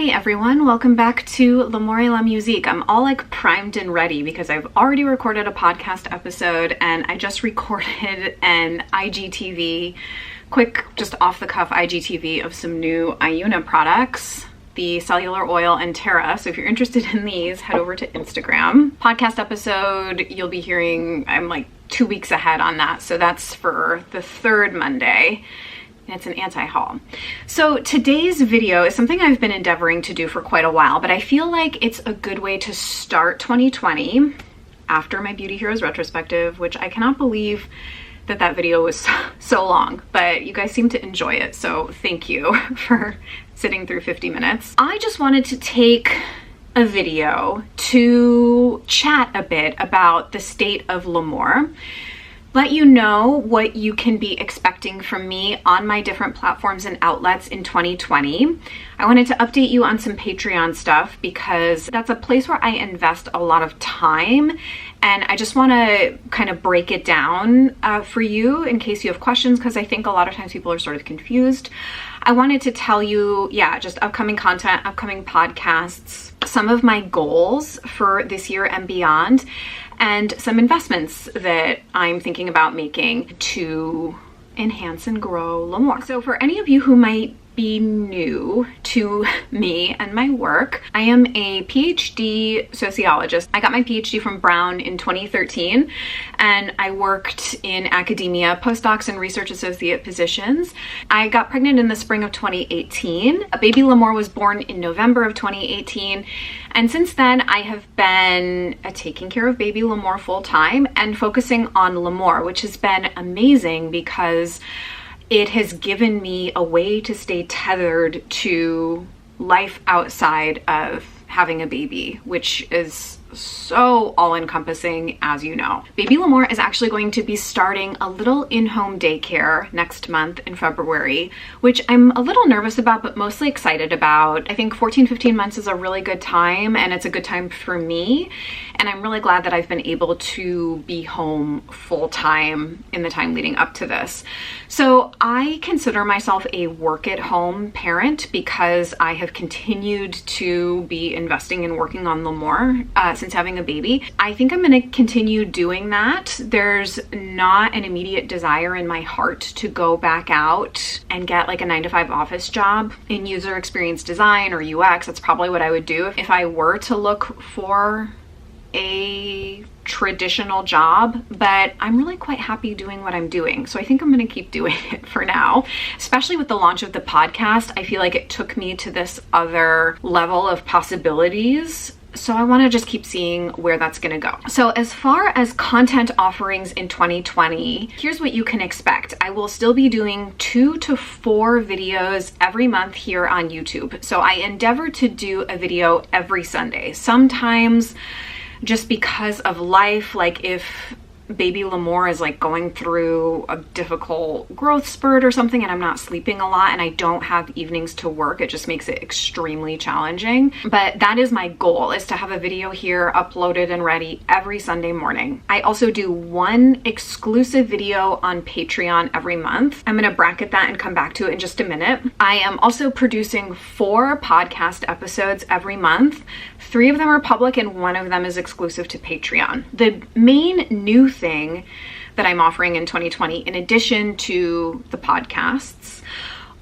Hi everyone, welcome back to L'Amour et la Musique. I'm all like primed and ready because I've already recorded a podcast episode and I just recorded an IGTV, quick just off the cuff IGTV of some new Iuna products, the cellular oil and Terra. So if you're interested in these, head over to Instagram. Podcast episode, you'll be hearing, I'm like 2 weeks ahead on that. So that's for the third Monday. It's an anti-haul. So today's video is something I've been endeavoring to do for quite a while, but I feel like it's a good way to start 2020 after my Beauty Heroes retrospective, which I cannot believe that video was so long, but you guys seem to enjoy it. So thank you for sitting through 50 minutes. I just wanted to take a video to chat a bit about the state of L'Amour, let you know what you can be expecting from me on my different platforms and outlets in 2020. I wanted to update you on some Patreon stuff because that's a place where I invest a lot of time, and I just want to kind of break it down for you in case you have questions, because I think a lot of times people are sort of confused. I wanted to tell you, just upcoming content, upcoming podcasts, some of my goals for this year and beyond, and some investments that I'm thinking about making to enhance and grow L'Amour. So for any of you who might be new to me and my work, I am a PhD sociologist. I got my PhD from Brown in 2013, and I worked in academia, postdocs and research associate positions. I got pregnant in the spring of 2018. Baby L'Amour was born in November of 2018. And since then, I have been taking care of baby L'Amour full time and focusing on L'Amour, which has been amazing because it has given me a way to stay tethered to life outside of having a baby, which is so all-encompassing, as you know. Baby L'Amour is actually going to be starting a little in-home daycare next month in February, which I'm a little nervous about, but mostly excited about. I think 14, 15 months is a really good time, and it's a good time for me. And I'm really glad that I've been able to be home full-time in the time leading up to this. So I consider myself a work-at-home parent because I have continued to be investing in working on L'Amour since having a baby. I think I'm going to continue doing that. There's not an immediate desire in my heart to go back out and get like a 9-to-5 office job in user experience design or UX. That's probably what I would do if I were to look for a traditional job, but I'm really quite happy doing what I'm doing. So I think I'm going to keep doing it for now, especially with the launch of the podcast. I feel like it took me to this other level of possibilities. So I want to just keep seeing where that's going to go. So as far as content offerings in 2020, here's what you can expect. I will still be doing 2 to 4 videos every month here on YouTube. So I endeavor to do a video every Sunday. Sometimes just because of life, like if baby L'Amour is like going through a difficult growth spurt or something and I'm not sleeping a lot and I don't have evenings to work, it just makes it extremely challenging. But that is my goal, is to have a video here uploaded and ready every Sunday morning. I also do one exclusive video on Patreon every month. I'm going to bracket that and come back to it in just a minute. I am also producing 4 podcast episodes every month. 3 of them are public and 1 of them is exclusive to Patreon. The main new thing that I'm offering in 2020, in addition to the podcasts,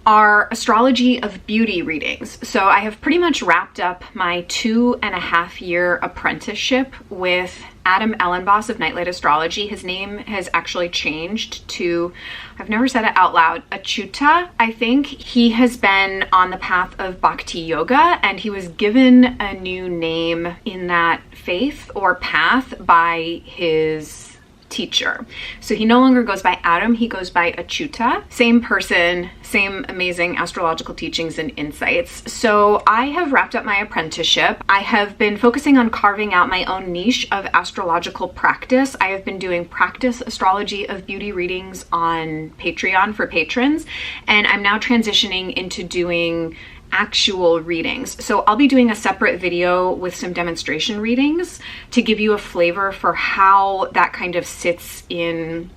are Astrology of Beauty readings. So I have pretty much wrapped up my 2.5-year apprenticeship with Adam Ellenboss of Nightlight Astrology. His name has actually changed to, I've never said it out loud, Achyuta, I think. He has been on the path of Bhakti Yoga, and he was given a new name in that faith or path by his teacher. So he no longer goes by Adam, he goes by Achyuta. Same person, same amazing astrological teachings and insights. So I have wrapped up my apprenticeship. I have been focusing on carving out my own niche of astrological practice. I have been doing practice Astrology of Beauty readings on Patreon for patrons, and I'm now transitioning into doing actual readings. So I'll be doing a separate video with some demonstration readings to give you a flavor for how that kind of sits in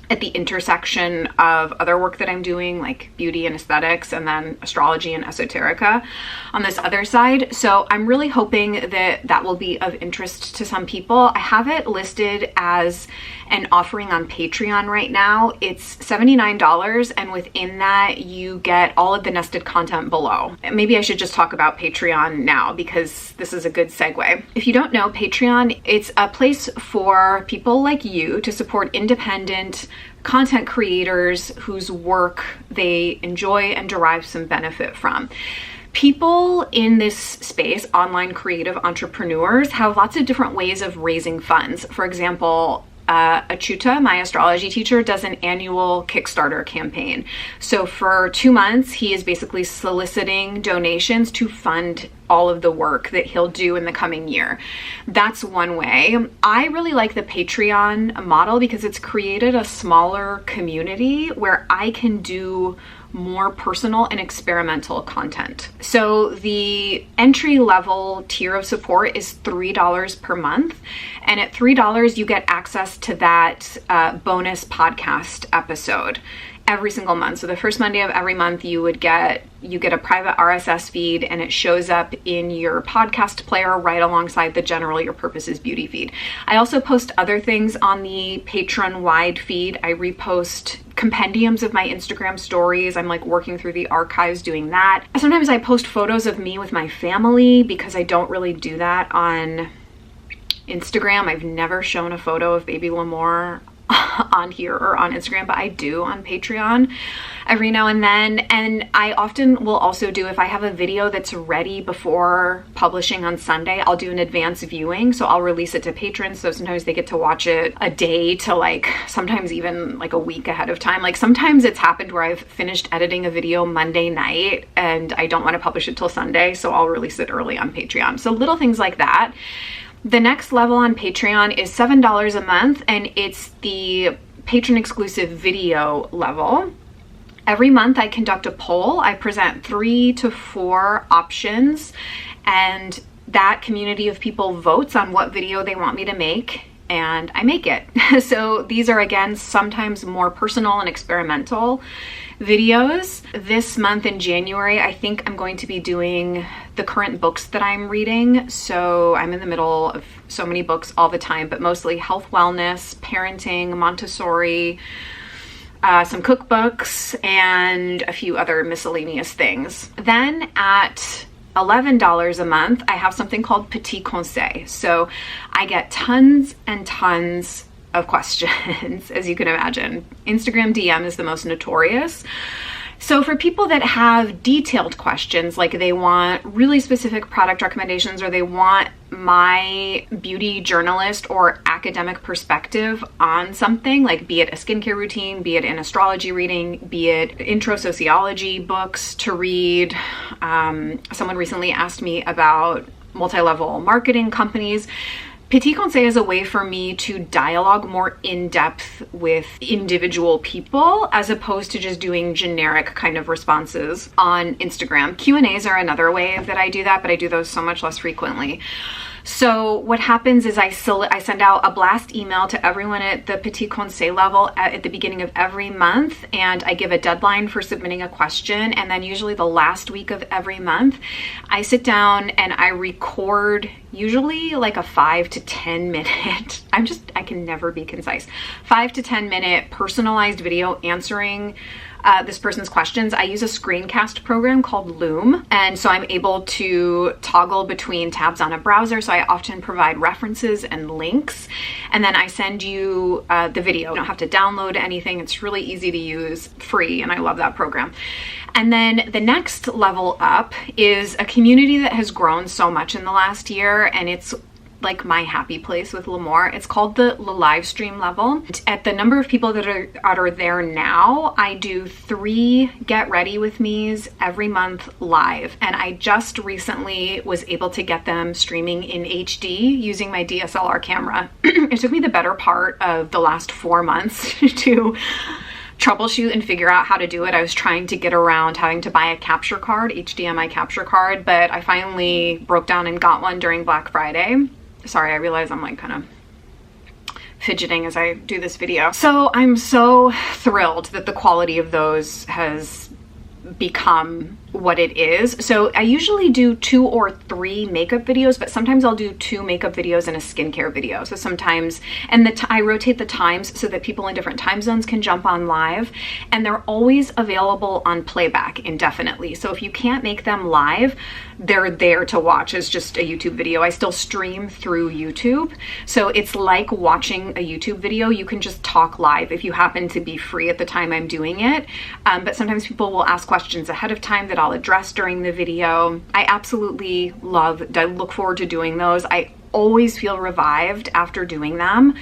at the intersection of other work that I'm doing, like beauty and aesthetics, and then astrology and esoterica on this other side. So I'm really hoping that that will be of interest to some people. I have it listed as an offering on Patreon right now. It's $79, and within that you get all of the nested content below. Maybe I should just talk about Patreon now because this is a good segue. If you don't know, Patreon, it's a place for people like you to support independent content creators whose work they enjoy and derive some benefit from. People in this space, online creative entrepreneurs, have lots of different ways of raising funds. For example, Achuta, my astrology teacher, does an annual Kickstarter campaign. So for 2 months, he is basically soliciting donations to fund all of the work that he'll do in the coming year. That's one way. I really like the Patreon model because it's created a smaller community where I can do more personal and experimental content. So the entry level tier of support is $3 per month. And at $3, you get access to that bonus podcast episode every single month. So the first Monday of every month, you get a private RSS feed, and it shows up in your podcast player right alongside the general Your Purpose is Beauty feed. I also post other things on the Patreon-wide feed. I repost compendiums of my Instagram stories. I'm like working through the archives doing that. Sometimes I post photos of me with my family because I don't really do that on Instagram. I've never shown a photo of baby Lamore on here or on Instagram, but I do on Patreon every now and then. And I often will also do, if I have a video that's ready before publishing on Sunday, I'll do an advance viewing. So I'll release it to patrons. So sometimes they get to watch it a day to like, sometimes even like a week ahead of time. Like sometimes it's happened where I've finished editing a video Monday night and I don't want to publish it till Sunday. So I'll release it early on Patreon. So little things like that. The next level on Patreon is $7 a month, and it's the Patron-Exclusive video level. Every month I conduct a poll. I present 3 to 4 options, and that community of people votes on what video they want me to make, and I make it. So these are, again, sometimes more personal and experimental videos. This month in January, I think I'm going to be doing the current books that I'm reading. So I'm in the middle of so many books all the time, but mostly health, wellness, parenting, Montessori, some cookbooks, and a few other miscellaneous things. Then at $11 a month, I have something called Petit Conseil. So I get tons and tons of questions, as you can imagine. Instagram DM is the most notorious. So for people that have detailed questions, like they want really specific product recommendations, or they want my beauty journalist or academic perspective on something, like be it a skincare routine, be it an astrology reading, be it intro sociology books to read. Someone recently asked me about multi-level marketing companies. Petit Conseil is a way for me to dialogue more in depth with individual people as opposed to just doing generic kind of responses on Instagram. Q&As are another way that I do that, but I do those so much less frequently. So what happens is I send out a blast email to everyone at the Petit Conseil level at the beginning of every month, and I give a deadline for submitting a question. And then usually the last week of every month, I sit down and I record usually like a 5 to 10 minute, I can never be concise, 5 to 10 minute personalized video answering this person's questions. I use a screencast program called Loom, and so I'm able to toggle between tabs on a browser, so I often provide references and links, and then I send you the video. You don't have to download anything. It's really easy to use, free, and I love that program. And then the next level up is a community that has grown so much in the last year, and it's like my happy place with L'Amour. It's called the live stream level. At the number of people that are there now, I do 3 Get Ready With Me's every month live. And I just recently was able to get them streaming in HD using my DSLR camera. It took me the better part of the last 4 months to troubleshoot and figure out how to do it. I was trying to get around having to buy a capture card, HDMI capture card, but I finally broke down and got one during Black Friday. Sorry, I realize I'm like kind of fidgeting as I do this video. So I'm so thrilled that the quality of those has become what it is. So I usually do 2 or 3 makeup videos, but sometimes I'll do 2 makeup videos and a skincare video. So sometimes, and I rotate the times so that people in different time zones can jump on live, and they're always available on playback indefinitely. So if you can't make them live, they're there to watch as just a YouTube video. I still stream through YouTube. So it's like watching a YouTube video. You can just talk live if you happen to be free at the time I'm doing it. But sometimes people will ask questions ahead of time that I'll address during the video. I absolutely look forward to doing those. I always feel revived after doing them,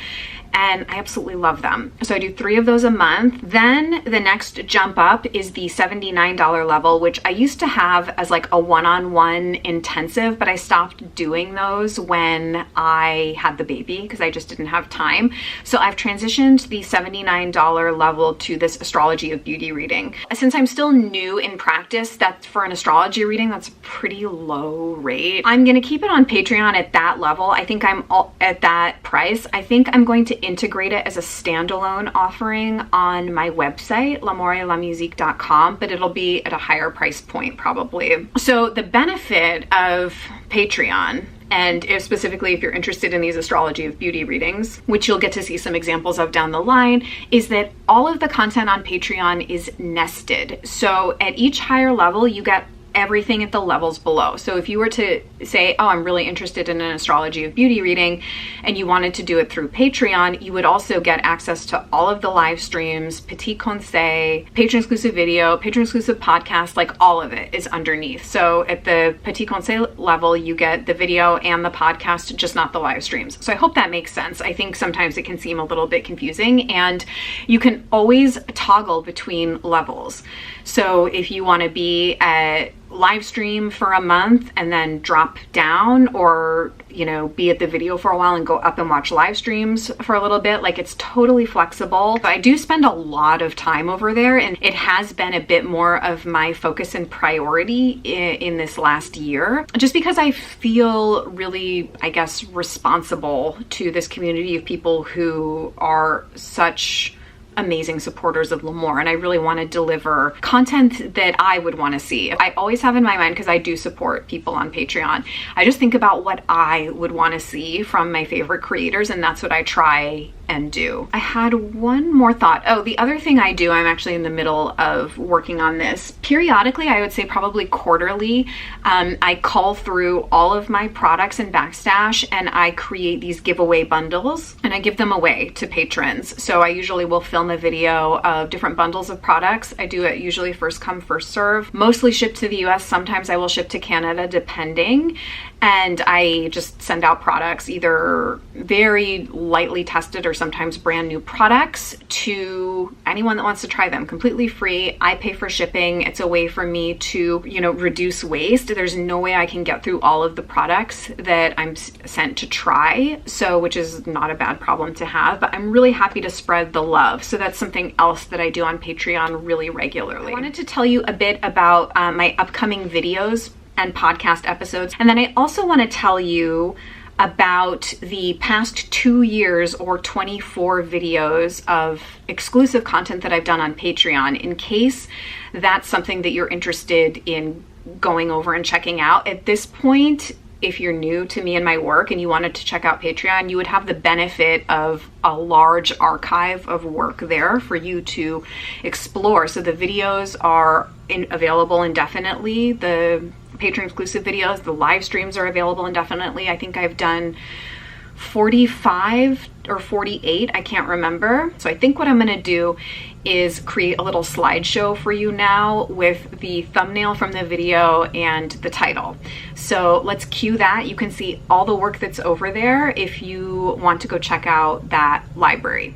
and I absolutely love them. So I do 3 of those a month. Then the next jump up is the $79 level, which I used to have as like a one-on-one intensive, but I stopped doing those when I had the baby because I just didn't have time. So I've transitioned the $79 level to this Astrology of Beauty reading. Since I'm still new in practice, that's for an astrology reading, that's a pretty low rate. I'm gonna keep it on Patreon at that level. I think I'm at that price. I think I'm going to integrate it as a standalone offering on my website, lamorelamusique.com, but it'll be at a higher price point probably. So the benefit of Patreon, and specifically if you're interested in these Astrology of Beauty readings, which you'll get to see some examples of down the line, is that all of the content on Patreon is nested. So at each higher level, you get everything at the levels below. So if you were to say, oh, I'm really interested in an Astrology of Beauty reading, and you wanted to do it through Patreon, you would also get access to all of the live streams, Petit Conseil, Patron-Exclusive video, Patron-Exclusive podcast, like all of it is underneath. So at the Petit Conseil level, you get the video and the podcast, just not the live streams. So I hope that makes sense. I think sometimes it can seem a little bit confusing, and you can always toggle between levels. So if you want to be at live stream for a month and then drop down, or be at the video for a while and go up and watch live streams for a little bit, like it's totally flexible. I do spend a lot of time over there, and it has been a bit more of my focus and priority in this last year, just because I feel really, I guess, responsible to this community of people who are such amazing supporters of L'Amour, and I really want to deliver content that I would want to see. I always have in my mind, because I do support people on Patreon, I just think about what I would want to see from my favorite creators, and that's what I try and do. I had one more thought. Oh, the other thing I do, I'm actually in the middle of working on this. Periodically, I would say probably quarterly, I cull through all of my products in Backstash, and I create these giveaway bundles, and I give them away to patrons. So I usually will film a video of different bundles of products. I do it usually first come, first serve, mostly shipped to the US. Sometimes I will ship to Canada, depending. And I just send out products, either very lightly tested or sometimes brand new products, to anyone that wants to try them completely free. I pay for shipping. It's a way for me to, reduce waste. There's no way I can get through all of the products that I'm sent to try, so which is not a bad problem to have, but I'm really happy to spread the love. So that's something else that I do on Patreon really regularly. I wanted to tell you a bit about my upcoming videos and podcast episodes. And then I also want to tell you about the past 2 years or 24 videos of exclusive content that I've done on Patreon, in case that's something that you're interested in going over and checking out. At this point, if you're new to me and my work and you wanted to check out Patreon, you would have the benefit of a large archive of work there for you to explore. So the videos are available indefinitely. The Patron-exclusive videos, the live streams are available indefinitely. I think I've done 45 or 48, I can't remember. So I think what I'm gonna do is create a little slideshow for you now with the thumbnail from the video and the title. So let's cue that. You can see all the work that's over there if you want to go check out that library.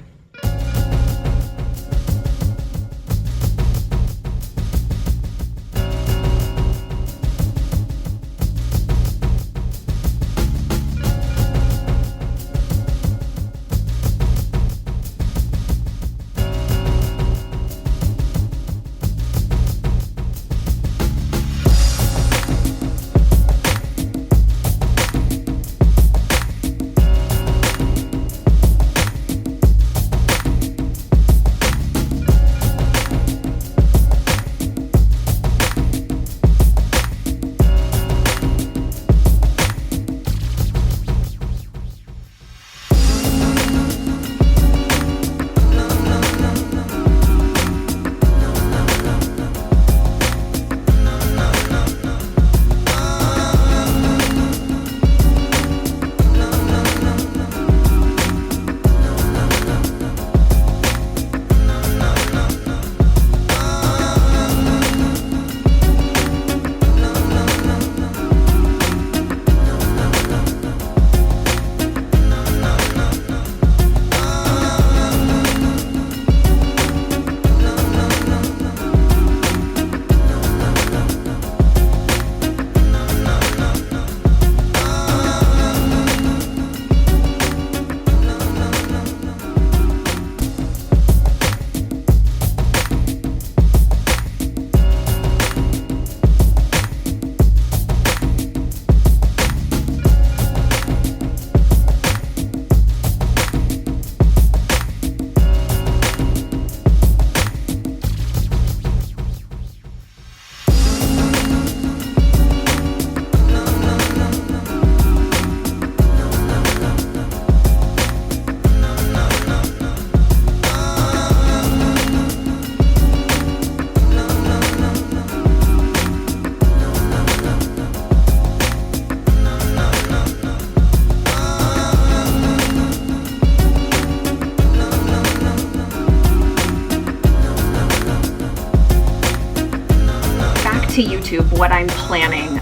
I'm planning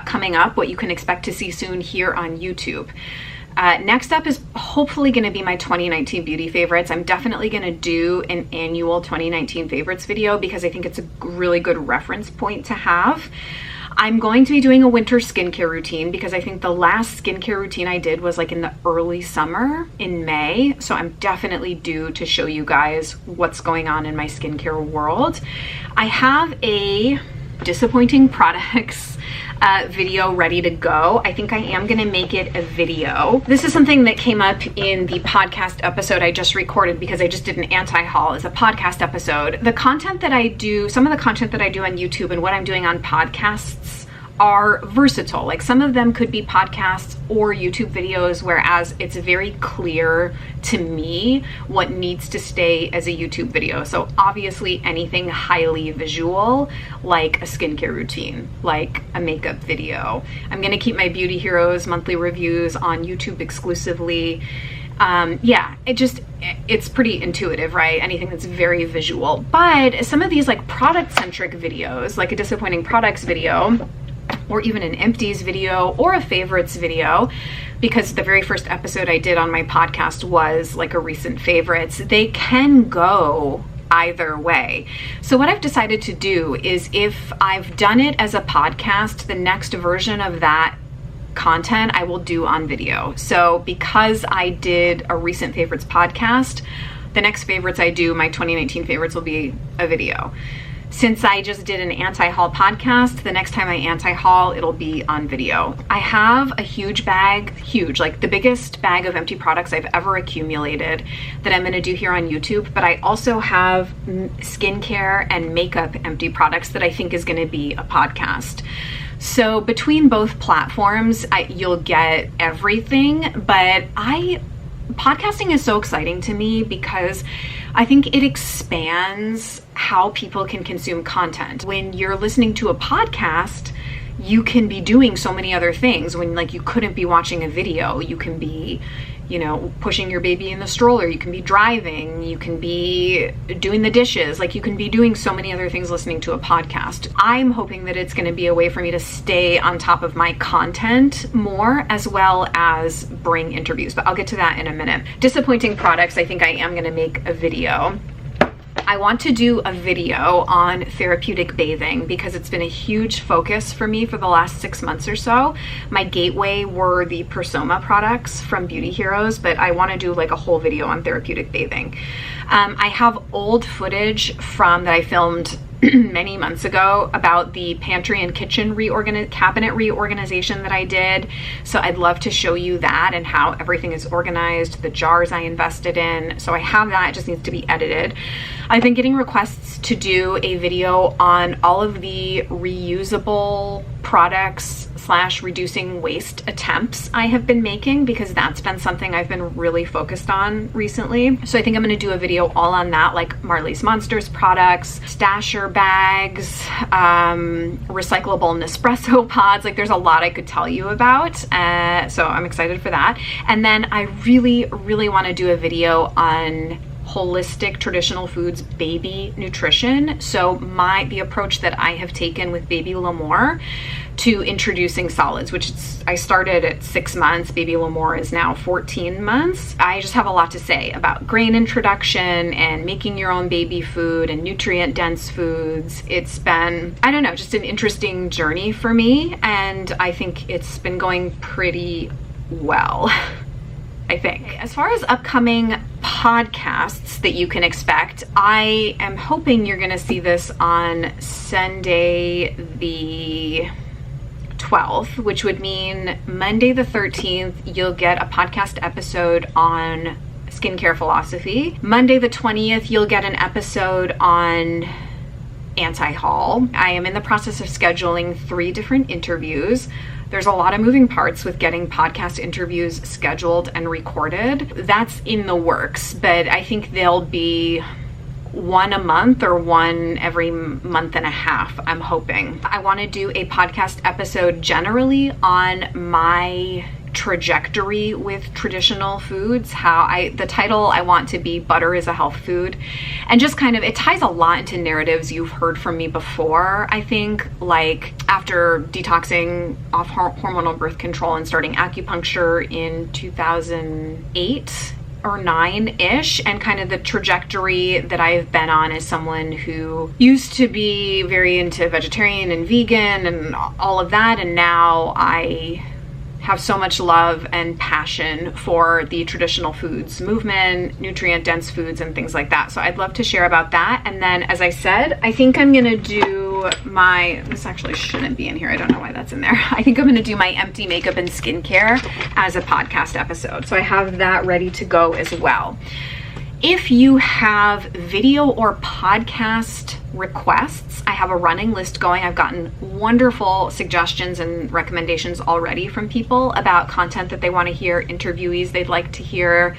coming up, what you can expect to see soon here on YouTube. Next up is hopefully going to be my 2019 beauty favorites. I'm definitely going to do an annual 2019 favorites video because I think it's a really good reference point to have. I'm going to be doing a winter skincare routine because I think the last skincare routine I did was like in the early summer in May. So I'm definitely due to show you guys what's going on in my skincare world. I have a disappointing products video ready to go. I think I am going to make it a video. This is something that came up in the podcast episode I just recorded because I just did an anti-haul as a podcast episode. The content that I do, some of the content that I do on YouTube and what I'm doing on podcasts are versatile. Like some of them could be podcasts or YouTube videos, whereas it's very clear to me what needs to stay as a YouTube video. So obviously anything highly visual, like a skincare routine, like a makeup video. I'm gonna keep my Beauty Heroes monthly reviews on YouTube exclusively. Yeah, it's pretty intuitive, right? Anything that's very visual. But some of these like product-centric videos, like a disappointing products video, or even an Empties video or a favorites video, because the very first episode I did on my podcast was like a recent favorites, they can go either way. So what I've decided to do is, if I've done it as a podcast, the next version of that content I will do on video. So because I did a recent favorites podcast, the next favorites I do, my 2019 favorites, will be a video. Since I just did an anti-haul podcast, the next time I anti-haul, it'll be on video. I have a huge bag, like the biggest bag of empty products I've ever accumulated that I'm gonna do here on YouTube, but I also have skincare and makeup empty products that I think is gonna be a podcast. So between both platforms, you'll get everything, but podcasting is so exciting to me because I think it expands how people can consume content. When you're listening to a podcast, you can be doing so many other things. When like you couldn't be watching a video, you can be, you know, pushing your baby in the stroller, you can be driving, you can be doing the dishes, like you can be doing so many other things listening to a podcast. I'm hoping that it's going to be a way for me to stay on top of my content more, as well as bring interviews, but I'll get to that in a minute. Disappointing products, I think I am going to make a video. I want to do a video on therapeutic bathing because it's been a huge focus for me for the last 6 months or so. My gateway were the Persoma products from Beauty Heroes, but I want to do like a whole video on therapeutic bathing. I have old footage that I filmed many months ago about the pantry and kitchen cabinet reorganization that I did. So I'd love to show you that and how everything is organized, the jars I invested in. So I have that, it just needs to be edited. I've been getting requests to do a video on all of the reusable products / reducing waste attempts I have been making, because that's been something I've been really focused on recently. So I think I'm going to do a video all on that, like Marley's Monsters products, stasher bags, recyclable Nespresso pods. Like there's a lot I could tell you about. So I'm excited for that. And then I really, really want to do a video on holistic traditional foods baby nutrition. So the approach that I have taken with baby L'Amour to introducing solids, which I started at 6 months, baby L'Amour is now 14 months. I just have a lot to say about grain introduction and making your own baby food and nutrient dense foods. It's been, I don't know, just an interesting journey for me, and I think it's been going pretty well. I think. As far as upcoming podcasts that you can expect, I am hoping you're going to see this on Sunday the 12th, which would mean Monday the 13th, you'll get a podcast episode on skincare philosophy. Monday the 20th, you'll get an episode on anti-haul. I am in the process of scheduling 3 different interviews. There's a lot of moving parts with getting podcast interviews scheduled and recorded. That's in the works, but I think they'll be one a month or one every month and a half, I'm hoping. I want to do a podcast episode generally on my trajectory with traditional foods. The title I want to be Butter is a Health Food, and just kind of, it ties a lot into narratives you've heard from me before. I think, like, after detoxing off hormonal birth control and starting acupuncture in 2008 or 9-ish, and kind of the trajectory that I've been on as someone who used to be very into vegetarian and vegan and all of that, and now I have so much love and passion for the traditional foods movement, nutrient-dense foods, and things like that. So I'd love to share about that. And then, as I said, I think I'm gonna do this actually shouldn't be in here. I don't know why that's in there. I think I'm gonna do my empty makeup and skincare as a podcast episode. So I have that ready to go as well. If you have video or podcast requests, I have a running list going. I've gotten wonderful suggestions and recommendations already from people about content that they want to hear, interviewees they'd like to hear.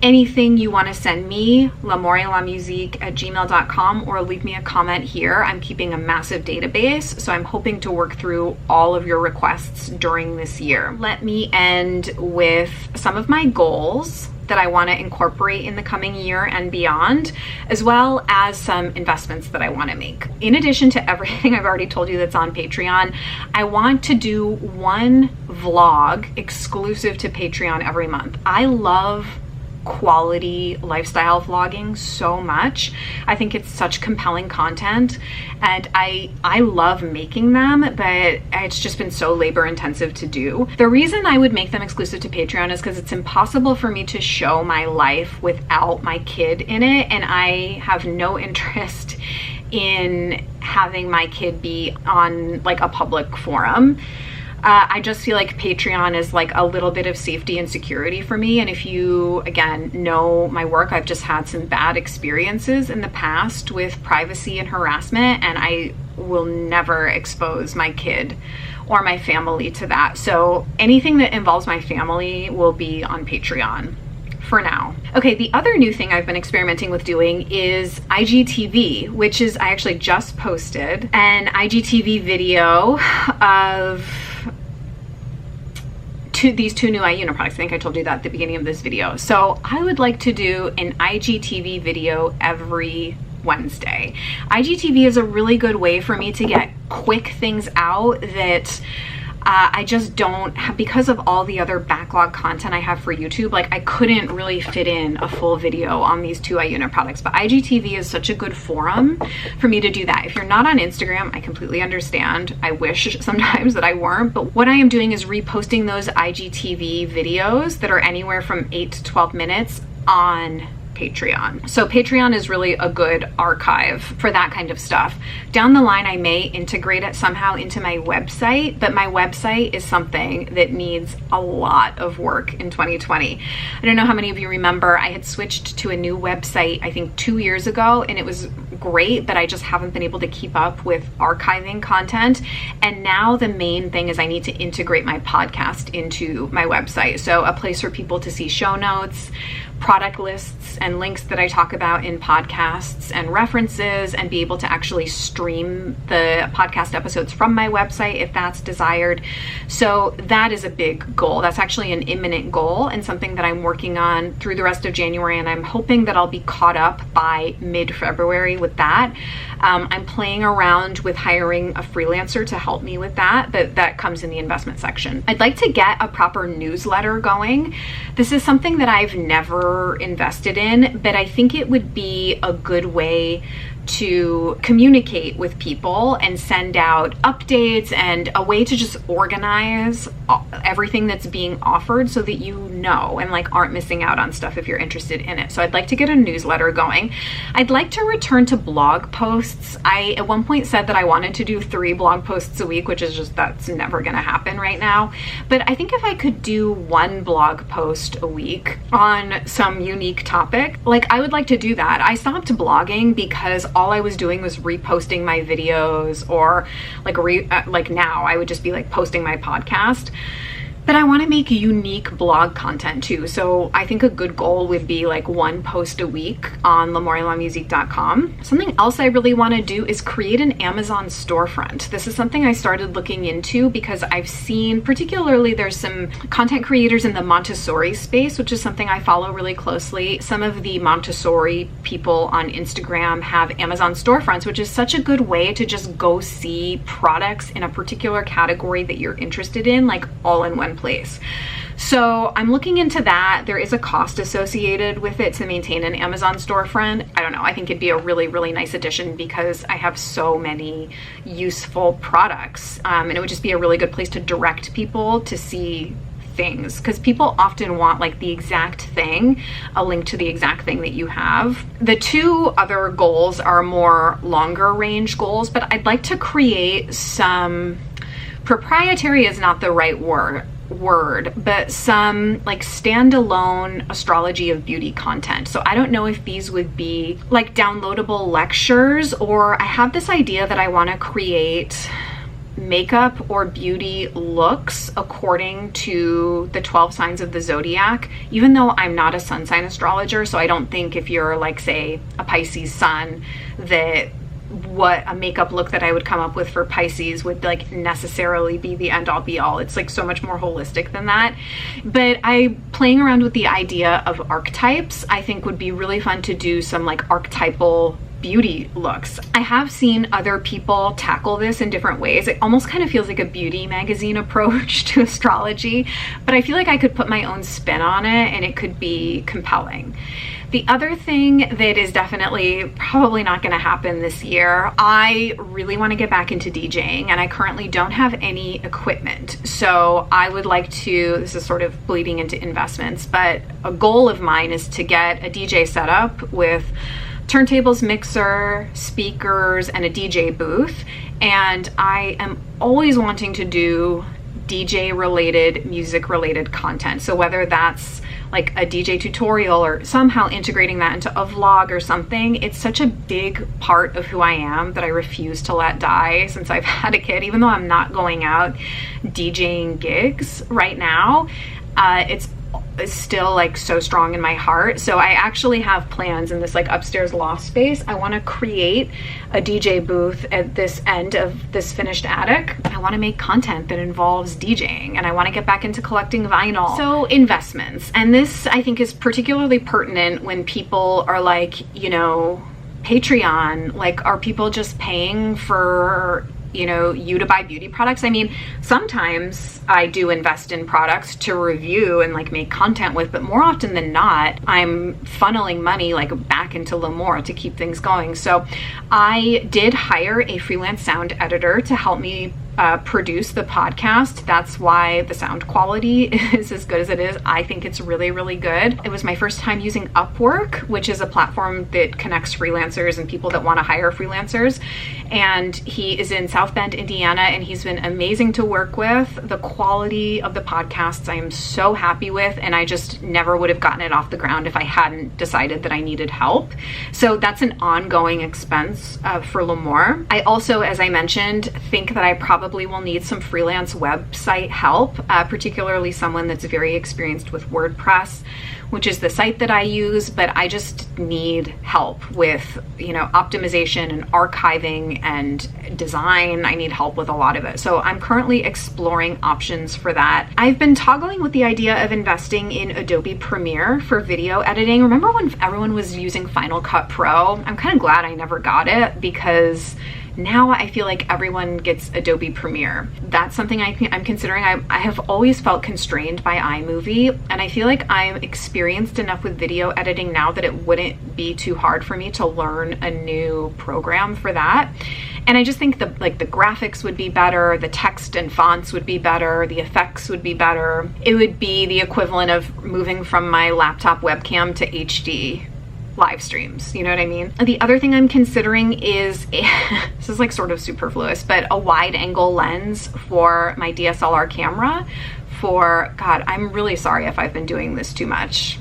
Anything you want to send me, lamorielamusique@gmail.com, or leave me a comment here. I'm keeping a massive database, so I'm hoping to work through all of your requests during this year. Let me end with some of my goals that I want to incorporate in the coming year and beyond, as well as some investments that I want to make. In addition to everything I've already told you that's on Patreon, I want to do one vlog exclusive to Patreon every month. I love quality lifestyle vlogging so much. I think it's such compelling content, and I love making them, but it's just been so labor intensive to do. The reason I would make them exclusive to Patreon is because it's impossible for me to show my life without my kid in it, and I have no interest in having my kid be on like a public forum. I just feel like Patreon is like a little bit of safety and security for me. And if you, again, know my work, I've just had some bad experiences in the past with privacy and harassment, and I will never expose my kid or my family to that. So anything that involves my family will be on Patreon for now. Okay, the other new thing I've been experimenting with doing is IGTV, which is, I actually just posted an IGTV video of these two new Iuna products. I think I told you that at the beginning of this video. So I would like to do an IGTV video every Wednesday. IGTV is a really good way for me to get quick things out that I just don't have, because of all the other backlog content I have for YouTube. Like, I couldn't really fit in a full video on these two Iuna products, but IGTV is such a good forum for me to do that. If you're not on Instagram, I completely understand. I wish sometimes that I weren't, but what I am doing is reposting those IGTV videos that are anywhere from 8 to 12 minutes on Patreon. So Patreon is really a good archive for that kind of stuff. Down the line, I may integrate it somehow into my website, but my website is something that needs a lot of work in 2020. I don't know how many of you remember, I had switched to a new website, I think 2 years ago, and it was great, but I just haven't been able to keep up with archiving content. And now the main thing is I need to integrate my podcast into my website. So a place for people to see show notes, product lists, and links that I talk about in podcasts, and references, and be able to actually stream the podcast episodes from my website if that's desired. So that is a big goal. That's actually an imminent goal and something that I'm working on through the rest of January, and I'm hoping that I'll be caught up by mid-February with that. I'm playing around with hiring a freelancer to help me with that, but that comes in the investment section. I'd like to get a proper newsletter going. This is something that I've never invested in, but I think it would be a good way to communicate with people and send out updates, and a way to just organize everything that's being offered so that you know and like aren't missing out on stuff if you're interested in it. So I'd like to get a newsletter going. I'd like to return to blog posts. I at one point said that I wanted to do 3 blog posts a week, which is just, that's never gonna happen right now. But I think if I could do 1 blog post a week on some unique topic, like, I would like to do that. I stopped blogging because all I was doing was reposting my videos, or like now I would just be like posting my podcast. But I want to make unique blog content too. So I think a good goal would be like 1 post a week on lemorieslamusique.com. Something else I really want to do is create an Amazon storefront. This is something I started looking into because I've seen, particularly there's some content creators in the Montessori space, which is something I follow really closely. Some of the Montessori people on Instagram have Amazon storefronts, which is such a good way to just go see products in a particular category that you're interested in, like all in one place. So I'm looking into that. There is a cost associated with it to maintain an Amazon storefront. I don't know, I think it'd be a really, really nice addition because I have so many useful products, and it would just be a really good place to direct people to see things, because people often want like the exact thing, a link to the exact thing that you have. The 2 other goals are more longer range goals, but I'd like to create some, proprietary is not the right word, but some like standalone Astrology of Beauty content. So I don't know if these would be like downloadable lectures, or I have this idea that I want to create makeup or beauty looks according to the 12 signs of the zodiac, even though I'm not a sun sign astrologer. So I don't think if you're like, say, a Pisces sun, that what a makeup look that I would come up with for Pisces would like necessarily be the end all be all. It's like so much more holistic than that. But playing around with the idea of archetypes, I think would be really fun to do some like archetypal beauty looks. I have seen other people tackle this in different ways. It almost kind of feels like a beauty magazine approach to astrology, but I feel like I could put my own spin on it and it could be compelling. The other thing that is definitely probably not going to happen this year, I really want to get back into DJing, and I currently don't have any equipment. So I would like to, this is sort of bleeding into investments, but a goal of mine is to get a DJ setup with turntables, mixer, speakers, and a DJ booth. And I am always wanting to do DJ related, music related content. So whether that's like a DJ tutorial or somehow integrating that into a vlog or something, it's such a big part of who I am that I refuse to let die since I've had a kid. Even though I'm not going out DJing gigs right now, it's still like so strong in my heart. So I actually have plans in this like upstairs loft space. I want to create a DJ booth at this end of this finished attic. I want to make content that involves DJing, and I want to get back into collecting vinyl. So investments, and this I think is particularly pertinent when people are like, you know, Patreon, like, are people just paying for, you know, you to buy beauty products? I mean, sometimes I do invest in products to review and like make content with, but more often than not, I'm funneling money like back into L'Amour to keep things going. So I did hire a freelance sound editor to help me produce the podcast. That's why the sound quality is as good as it is. I think it's really, really good. It was my first time using Upwork, which is a platform that connects freelancers and people that want to hire freelancers. And he is in South Bend, Indiana, and he's been amazing to work with. The quality of the podcasts I am so happy with, and I just never would have gotten it off the ground if I hadn't decided that I needed help. So that's an ongoing expense for L'Amour. I also, as I mentioned, think that I probably will need some freelance website help, particularly someone that's very experienced with WordPress, which is the site that I use, but I just need help with, you know, optimization and archiving and design. I need help with a lot of it. So I'm currently exploring options for that. I've been toggling with the idea of investing in Adobe Premiere for video editing. Remember when everyone was using Final Cut Pro? I'm kind of glad I never got it, because now I feel like everyone gets Adobe Premiere. That's something I'm considering. I have always felt constrained by iMovie, and I feel like I'm experienced enough with video editing now that it wouldn't be too hard for me to learn a new program for that. And I just think the graphics would be better, the text and fonts would be better, the effects would be better. It would be the equivalent of moving from my laptop webcam to HD live streams, you know what I mean? The other thing I'm considering is this is like sort of superfluous, but a wide angle lens for my DSLR camera. God, I'm really sorry if I've been doing this too much.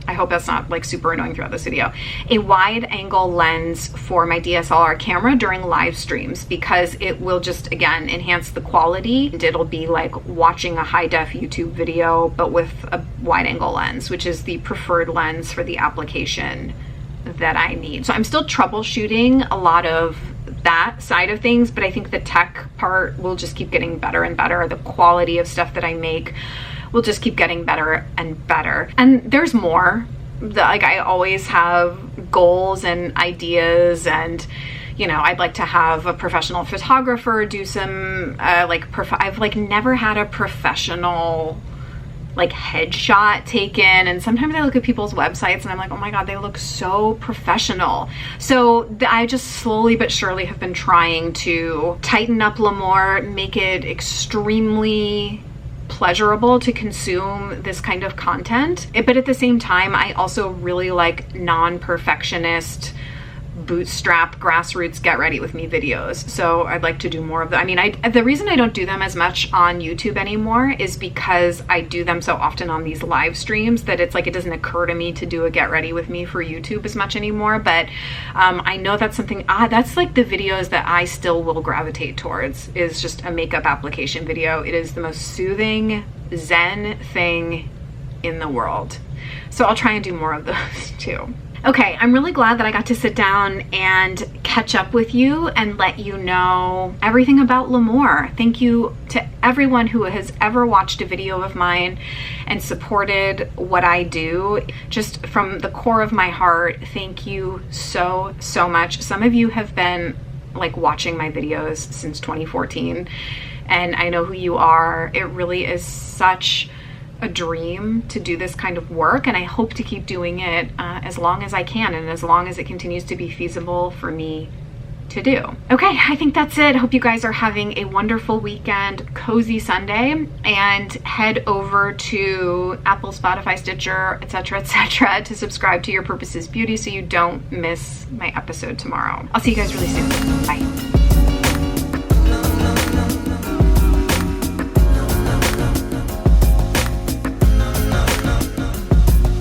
I hope that's not like super annoying throughout this video, a wide angle lens for my DSLR camera during live streams, because it will just, again, enhance the quality. And it'll be like watching a high def YouTube video, but with a wide angle lens, which is the preferred lens for the application that I need. So I'm still troubleshooting a lot of that side of things, but I think the tech part will just keep getting better and better. The quality of stuff that I make will just keep getting better and better. And there's more. Like, I always have goals and ideas, and you know, I'd like to have a professional photographer do some I've like never had a professional like headshot taken, and sometimes I look at people's websites and I'm like, oh my god, they look so professional. So I just slowly but surely have been trying to tighten up L'Amour, make it extremely pleasurable to consume this kind of content. But at the same time, I also really like non-perfectionist, bootstrap, grassroots, get ready with me videos. So I'd like to do more of that. I mean, the reason I don't do them as much on YouTube anymore is because I do them so often on these live streams that it's like, it doesn't occur to me to do a get ready with me for YouTube as much anymore. But I know that's something, that's like the videos that I still will gravitate towards, is just a makeup application video. It is the most soothing, zen thing in the world. So I'll try and do more of those too. Okay, I'm really glad that I got to sit down and catch up with you and let you know everything about L'Amour. Thank you to everyone who has ever watched a video of mine and supported what I do. Just from the core of my heart, thank you so, so much. Some of you have been like watching my videos since 2014, and I know who you are. It really is such a dream to do this kind of work, and I hope to keep doing it as long as I can, and as long as it continues to be feasible for me to do. Okay, I think that's it. Hope you guys are having a wonderful weekend, cozy Sunday, and head over to Apple, Spotify, Stitcher, etc., to subscribe to Your Purpose is Beauty so you don't miss my episode tomorrow. I'll see you guys really soon. Bye.